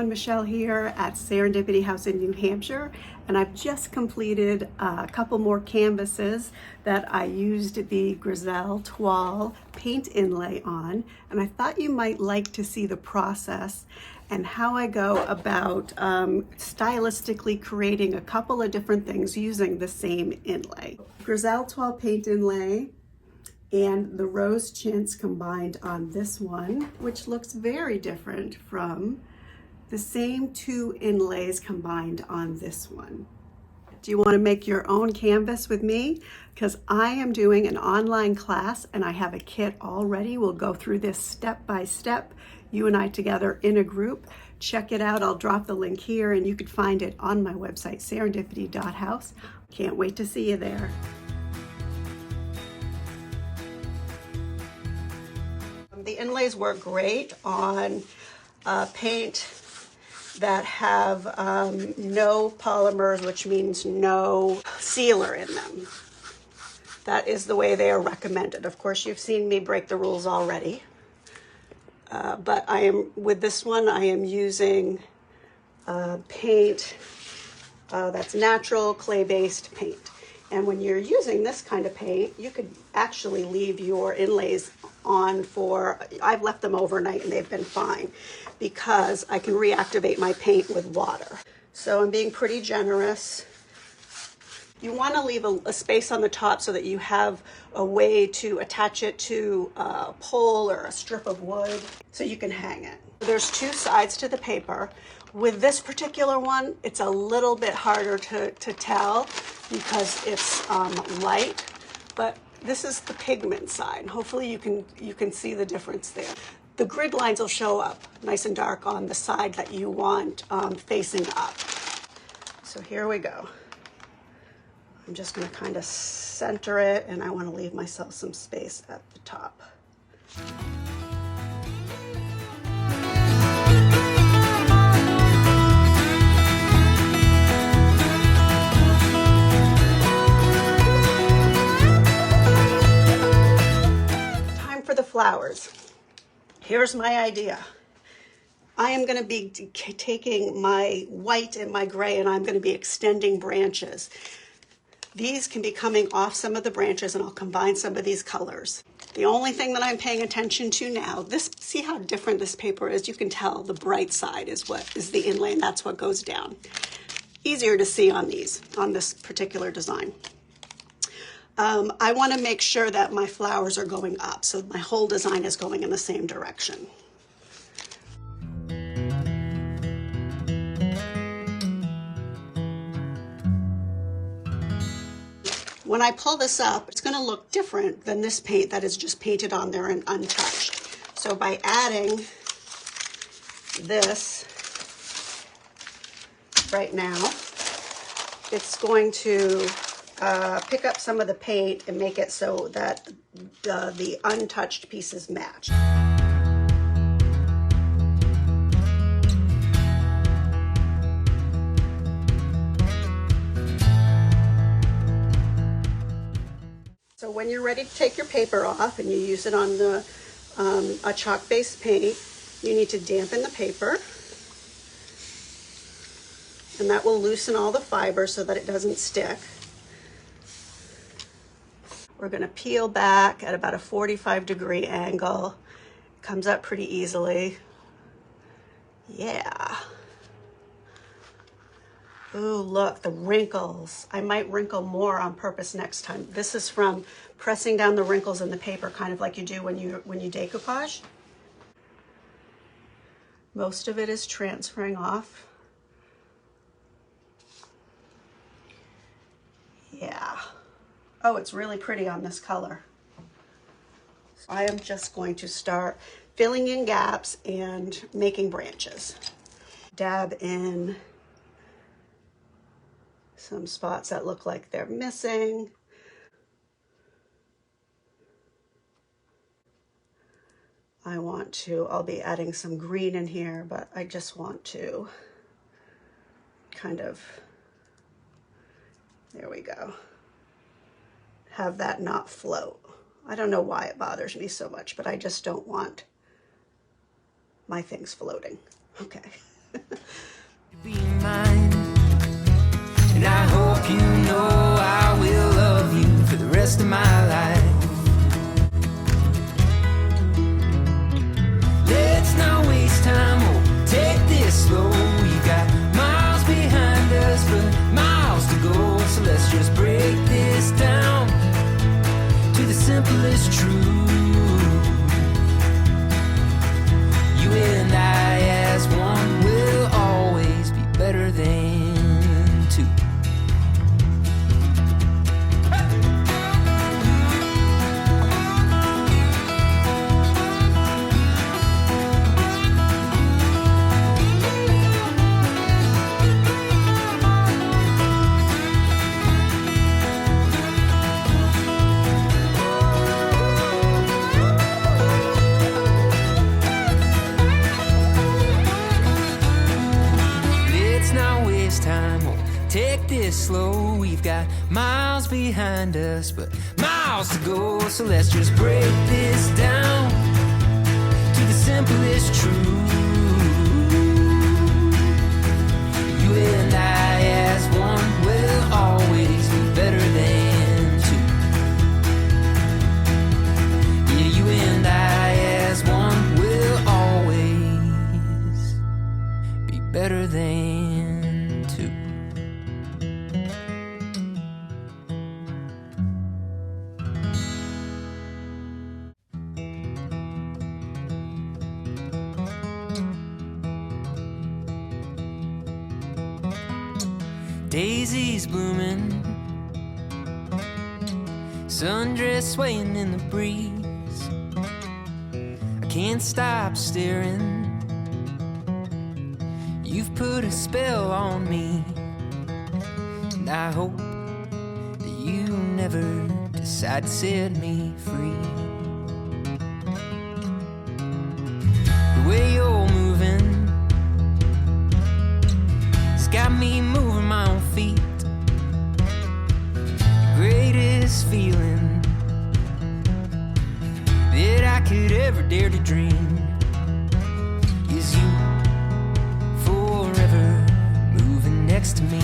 everyone, Michelle here at Serendipity.House in New Hampshire, and I've just completed a couple more canvases that I used the Grizel Toile paint inlay on, and I thought you might like to see the process and how I go about stylistically creating a couple of different things using the same inlay. Grizel Toile paint inlay and the rose chintz combined on this one, which looks very different from the same two inlays combined on this one. Do you want to make your own canvas with me? Because I am doing an online class and I have a kit already. We'll go through this step by step, you and I together in a group. Check it out. I'll drop the link here and you can find it on my website, Serendipity.House. Can't wait to see you there. The inlays work great on paint that have no polymers, which means no sealer in them. That is the way they are recommended. Of course, you've seen me break the rules already. But with this one, I am using paint that's natural clay-based paint. And when you're using this kind of paint, you could actually leave your inlays on for, I've left them overnight and they've been fine because I can reactivate my paint with water. So I'm being pretty generous. You want to leave a space on the top so that you have a way to attach it to a pole or a strip of wood so you can hang it. There's two sides to the paper. With this particular one, it's a little bit harder to tell because it's light, but this is the pigment side. Hopefully you can see the difference there. The grid lines will show up nice and dark on the side that you want facing up. So here we go. I'm just going to kind of center it, and I want to leave myself some space at the top. The flowers. Here's my idea. I am going to be taking my white and my gray and I'm going to be extending branches. These can be coming off some of the branches and I'll combine some of these colors. The only thing that I'm paying attention to now, see how different this paper is? You can tell the bright side is what is the inlay and that's what goes down. Easier to see on this particular design. I want to make sure that my flowers are going up, so my whole design is going in the same direction. When I pull this up, it's going to look different than this paint that is just painted on there and untouched. So by adding this right now, it's going to pick up some of the paint and make it so that the untouched pieces match. So when you're ready to take your paper off and you use it on a chalk-based paint, you need to dampen the paper. And that will loosen all the fibers so that it doesn't stick. We're going to peel back at about a 45-degree angle. It comes up pretty easily. Yeah. Ooh, look, the wrinkles. I might wrinkle more on purpose next time. This is from pressing down the wrinkles in the paper, kind of like you do when you decoupage. Most of it is transferring off. Yeah. Oh, it's really pretty on this color. So I am just going to start filling in gaps and making branches. Dab in some spots that look like they're missing. I'll be adding some green in here, but I just want to kind of, there we go. Have that not float. I don't know why it bothers me so much, but I just don't want my things floating. Okay. Be mine, and I hope you know I will love you for the rest of my life. Let's not waste time, oh, take this slow. We got miles behind us, but miles to go. So let's just break this down to the simplest truth. You and I as one will always be better than two. Take this slow, we've got miles behind us, but miles to go. So let's just break this down to the simplest truth. You and I as one will always be better than two. Yeah, you and I as one will always be better than two. Daisies blooming, sundress swaying in the breeze. I can't stop staring. You've put a spell on me, and I hope that you never decide to set me free. The way you're moving has got me moving my own feet. The greatest feeling that I could ever dare to dream is you forever moving next to me.